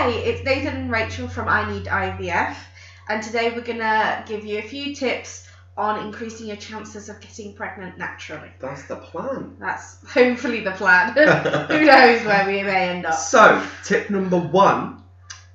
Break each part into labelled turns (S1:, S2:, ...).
S1: Hey, it's Nathan and Rachel from I Need IVF, and today we're going to give you a few tips on increasing your chances of getting pregnant naturally.
S2: That's the plan.
S1: That's hopefully the plan. Who knows where we may end up.
S2: So, tip number 1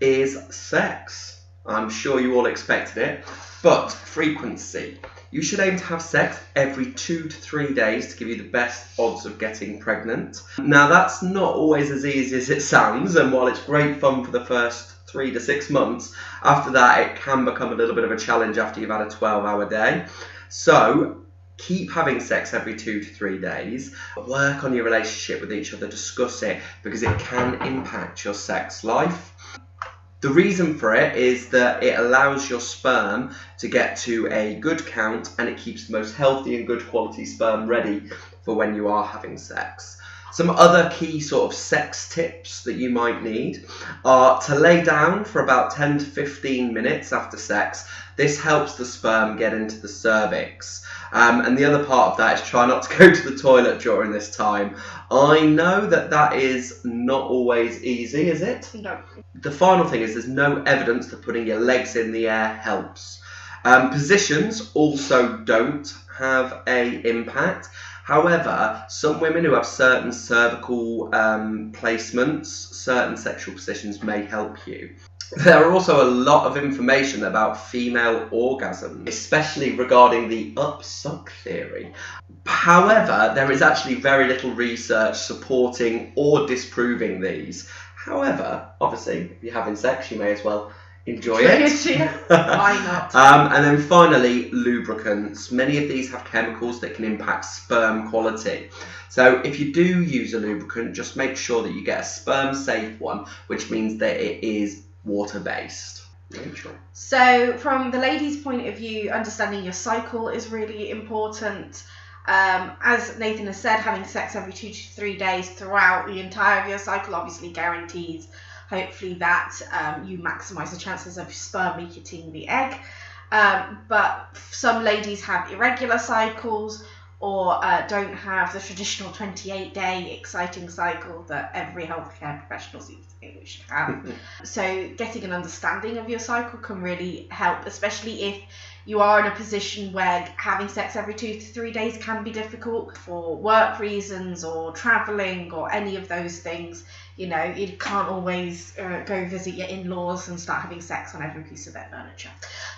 S2: is sex. I'm sure you all expected it, but frequency. You should aim to have sex every 2 to 3 days to give you the best odds of getting pregnant. Now, that's not always as easy as it sounds, and while it's great fun for the first 3 to 6 months, after that it can become a little bit of a challenge after you've had a 12-hour day. So, keep having sex every 2 to 3 days. Work on your relationship with each other, discuss it, because it can impact your sex life. The reason for it is that it allows your sperm to get to a good count, and it keeps the most healthy and good quality sperm ready for when you are having sex. Some other key sort of sex tips that you might need are to lay down for about 10 to 15 minutes after sex. This helps the sperm get into the cervix. And the other part of that is try not to go to the toilet during this time. I know that is not always easy, is it?
S1: No.
S2: The final thing is there's no evidence that putting your legs in the air helps. Positions also don't have an impact. However, some women who have certain cervical placements, certain sexual positions may help you. There are also a lot of information about female orgasm, especially regarding the up-suck theory. However, there is actually very little research supporting or disproving these. However, obviously, if you're having sex, you may as well enjoy it.
S1: Why not?
S2: And then finally, lubricants. Many of these have chemicals that can impact sperm quality. So if you do use a lubricant, just make sure that you get a sperm-safe one, which means that it is water-based. Rachel.
S1: So from the lady's point of view, understanding your cycle is really important. As Nathan has said, having sex every 2 to 3 days throughout the entire of your cycle obviously guarantees, hopefully, that you maximise the chances of sperm hitting the egg. But some ladies have irregular cycles or don't have the traditional 28-day exciting cycle that every healthcare professional seems to think we should have. So getting an understanding of your cycle can really help, especially if you are in a position where having sex every 2 to 3 days can be difficult for work reasons or travelling or any of those things. You know, you can't always go visit your in-laws and start having sex on every piece of their furniture.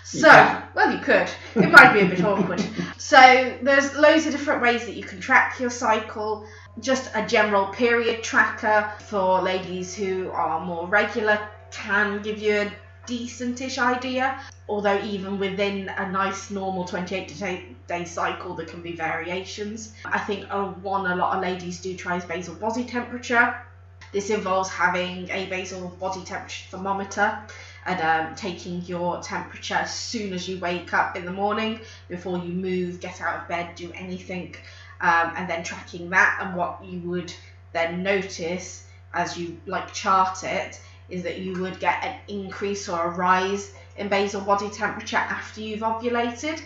S1: So, well, you could. It might be a bit awkward. So there's loads of different ways that you can track your cycle. Just a general period tracker for ladies who are more regular can give you a decentish idea. Although even within a nice normal 28-day cycle, there can be variations. I think one a lot of ladies do try is basal body temperature. This involves having a basal body temperature thermometer and taking your temperature as soon as you wake up in the morning, before you move, get out of bed, do anything, and then tracking that. And what you would then notice as you chart it is that you would get an increase or a rise in basal body temperature after you've ovulated,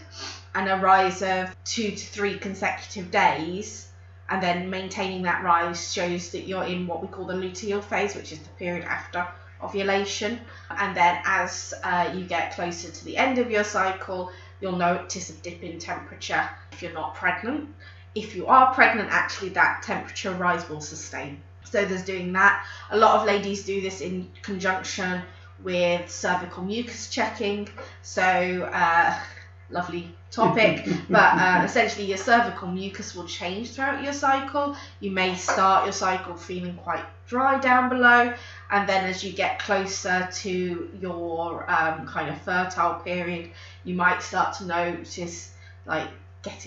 S1: and a rise of 2 to 3 consecutive days. And then maintaining that rise shows that you're in what we call the luteal phase, which is the period after ovulation. And then as you get closer to the end of your cycle, you'll notice a dip in temperature if you're not pregnant. If you are pregnant, actually that temperature rise will sustain. So there's doing that. A lot of ladies do this in conjunction with cervical mucus checking. So lovely topic, but essentially your cervical mucus will change throughout your cycle. You may start your cycle feeling quite dry down below, and then as you get closer to your kind of fertile period, you might start to notice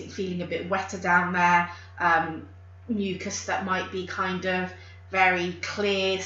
S1: feeling a bit wetter down there, mucus that might be kind of very clear,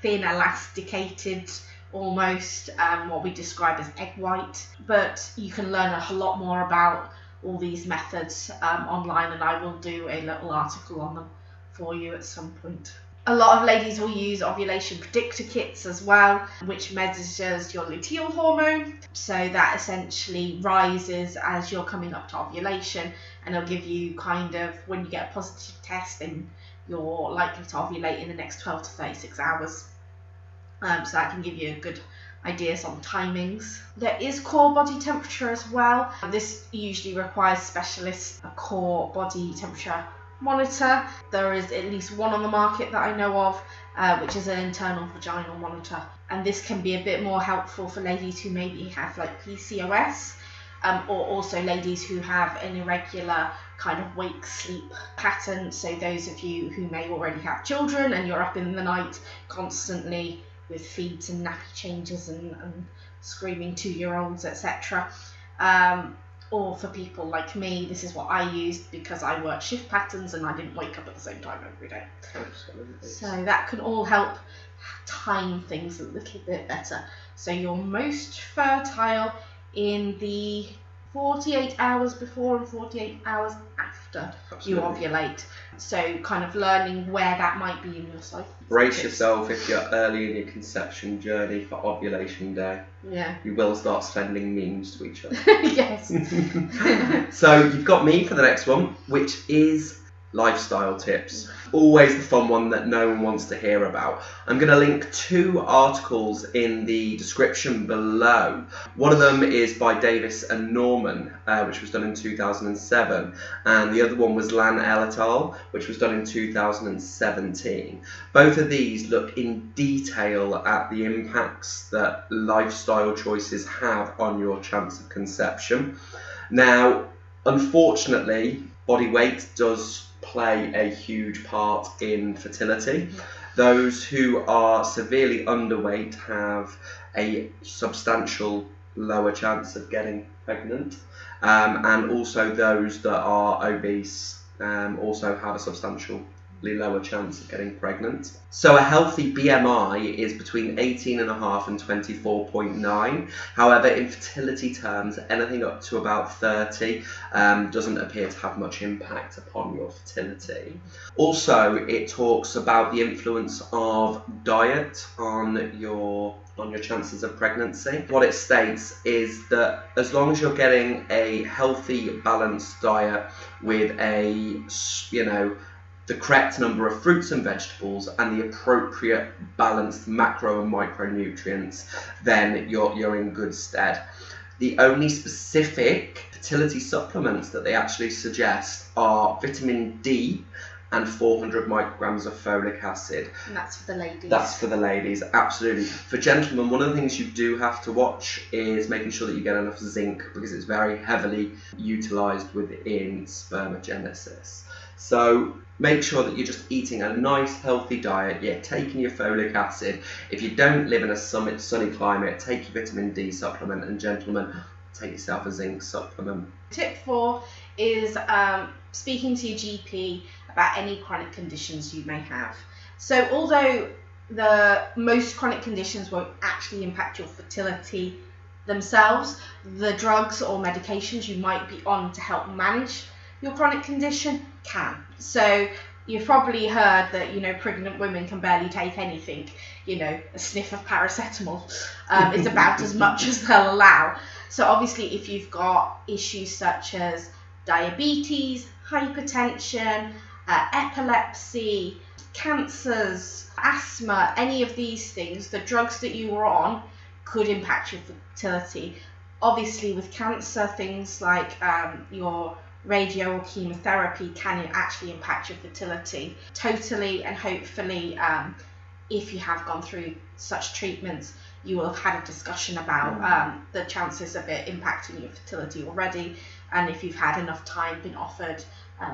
S1: thin, elasticated, almost what we describe as egg white. But you can learn a lot more about all these methods online, and I will do a little article on them for you at some point. A lot of ladies will use ovulation predictor kits as well, which measures your luteal hormone. So that essentially rises as you're coming up to ovulation, and it'll give you kind of, when you get a positive test, then you're likely to ovulate in the next 12 to 36 hours. So that can give you good ideas on timings. There is core body temperature as well. This usually requires specialists a core body temperature monitor. There is at least one on the market that I know of, which is an internal vaginal monitor, and this can be a bit more helpful for ladies who maybe have like PCOS, or also ladies who have an irregular kind of wake-sleep pattern. So those of you who may already have children and you're up in the night constantly with feeds and nappy changes and screaming 2-year-olds, etc. Or for people like me, this is what I used because I worked shift patterns and I didn't wake up at the same time every day.
S2: Absolutely.
S1: So that can all help time things a little bit better. So you're most fertile in the 48 hours before and 48 hours after you ovulate. So kind of learning where that might be in your cycle.
S2: Brace yourself if you're early in your conception journey for ovulation day.
S1: Yeah.
S2: You will start sending memes to each other.
S1: Yes.
S2: So you've got me for the next one, which is lifestyle tips. Always the fun one that no one wants to hear about. I'm going to link 2 articles in the description below. One of them is by Davis and Norman, which was done in 2007, and the other one was Lan et al., which was done in 2017. Both of these look in detail at the impacts that lifestyle choices have on your chance of conception. Now, unfortunately, body weight does play a huge part in fertility. Those who are severely underweight have a substantial lower chance of getting pregnant, and also those that are obese also have a substantially lower chance of getting pregnant. So a healthy BMI is between 18.5 and 24.9. However, in fertility terms, anything up to about 30 doesn't appear to have much impact upon your fertility. Also, it talks about the influence of diet on your chances of pregnancy. What it states is that as long as you're getting a healthy, balanced diet with the correct number of fruits and vegetables and the appropriate balanced macro and micronutrients, then you're in good stead. The only specific fertility supplements that they actually suggest are vitamin D and 400 micrograms of folic acid.
S1: And that's for the ladies.
S2: That's for the ladies, absolutely. For gentlemen, one of the things you do have to watch is making sure that you get enough zinc, because it's very heavily utilised within spermagenesis. So make sure that you're just eating a nice healthy diet, you're taking your folic acid. If you don't live in a sunny climate, take your vitamin D supplement, and gentlemen, take yourself a zinc supplement.
S1: Tip 4 is speaking to your GP about any chronic conditions you may have. So although most chronic conditions won't actually impact your fertility themselves, the drugs or medications you might be on to help manage your chronic condition can. So you've probably heard that, pregnant women can barely take anything. A sniff of paracetamol is about as much as they'll allow. So obviously if you've got issues such as diabetes, hypertension, epilepsy, cancers, asthma, any of these things, the drugs that you were on could impact your fertility. Obviously with cancer, things like your radio or chemotherapy can actually impact your fertility totally, and hopefully if you have gone through such treatments, you will have had a discussion about the chances of it impacting your fertility already, and if you've had enough time, been offered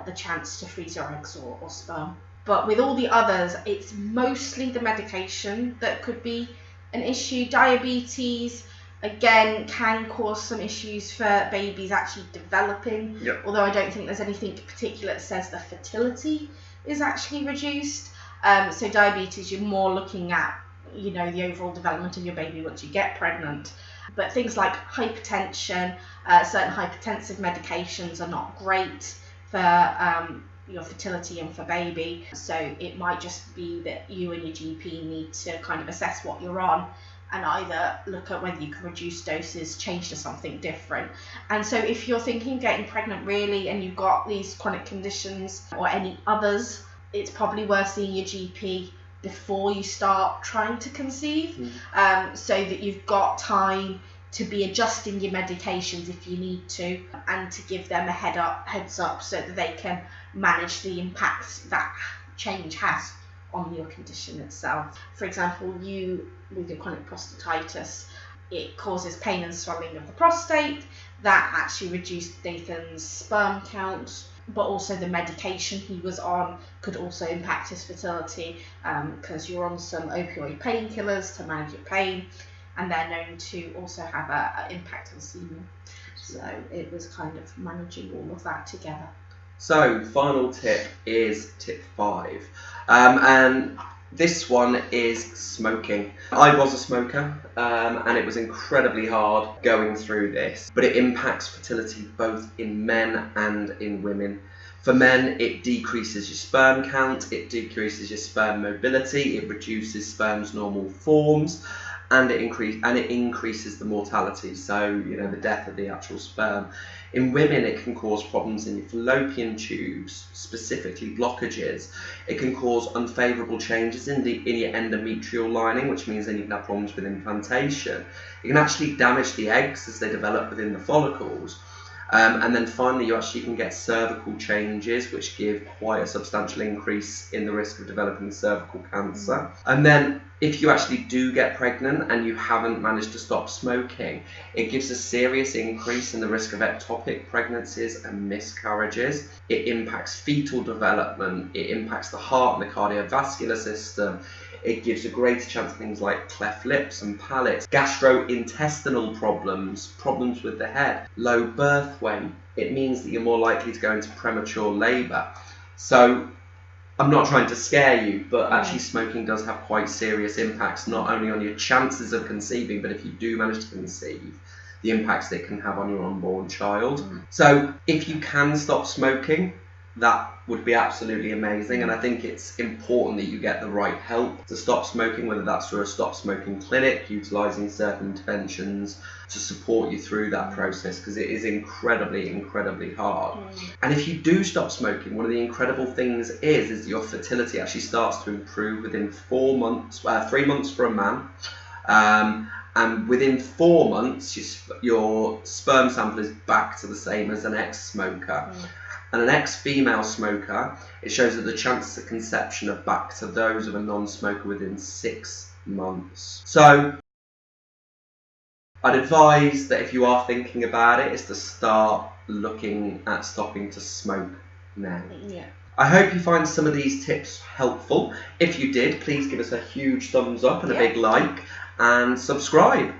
S1: the chance to freeze your eggs or sperm. But with all the others, it's mostly the medication that could be an issue. Diabetes, again, can cause some issues for babies actually developing.
S2: Yep.
S1: Although I don't think there's anything particular that says the fertility is actually reduced. So diabetes, you're more looking at, the overall development of your baby once you get pregnant. But things like hypertension, certain hypertensive medications are not great for your fertility and for baby. So it might just be that you and your GP need to kind of assess what you're on and either look at whether you can reduce doses, change to something different. And so if you're thinking of getting pregnant really and you've got these chronic conditions or any others, it's probably worth seeing your GP before you start trying to conceive, so that you've got time to be adjusting your medications if you need to, and to give them a heads up so that they can manage the impacts that change has on your condition itself. For example, with your chronic prostatitis, it causes pain and swelling of the prostate. That actually reduced Nathan's sperm count, but also the medication he was on could also impact his fertility, because you're on some opioid painkillers to manage your pain, and they're known to also have an impact on semen. So it was kind of managing all of that together.
S2: So, final tip is tip 5. And this one is smoking. I was a smoker, and it was incredibly hard going through this, but it impacts fertility both in men and in women. For men, it decreases your sperm count, it decreases your sperm mobility, it reduces sperm's normal forms, and it increases the mortality, so the death of the actual sperm. In women, it can cause problems in your fallopian tubes, specifically blockages. It can cause unfavourable changes in your endometrial lining, which means then you can have problems with implantation. It can actually damage the eggs as they develop within the follicles. And then finally, you actually can get cervical changes, which give quite a substantial increase in the risk of developing cervical cancer. And then if you actually do get pregnant and you haven't managed to stop smoking, it gives a serious increase in the risk of ectopic pregnancies and miscarriages. It impacts fetal development, it impacts the heart and the cardiovascular system. It gives a greater chance of things like cleft lips and palates, gastrointestinal problems with the head, low birth weight. It means that you're more likely to go into premature labour. So I'm not trying to scare you, but actually smoking does have quite serious impacts, not only on your chances of conceiving, but if you do manage to conceive, the impacts that it can have on your unborn child. So if you can stop smoking, that would be absolutely amazing, and I think it's important that you get the right help to stop smoking, whether that's through a stop smoking clinic, utilising certain interventions to support you through that process, because it is incredibly hard. And if you do stop smoking, one of the incredible things is your fertility actually starts to improve within 4 months, 3 months for a man, and within 4 months your sperm sample is back to the same as an ex-smoker. And an ex-female smoker, it shows that the chances of conception are back to those of a non-smoker within 6 months. So I'd advise that if you are thinking about it, is to start looking at stopping to smoke now. I hope you find some of these tips helpful. If you did, please give us a huge thumbs up and a big like, and subscribe.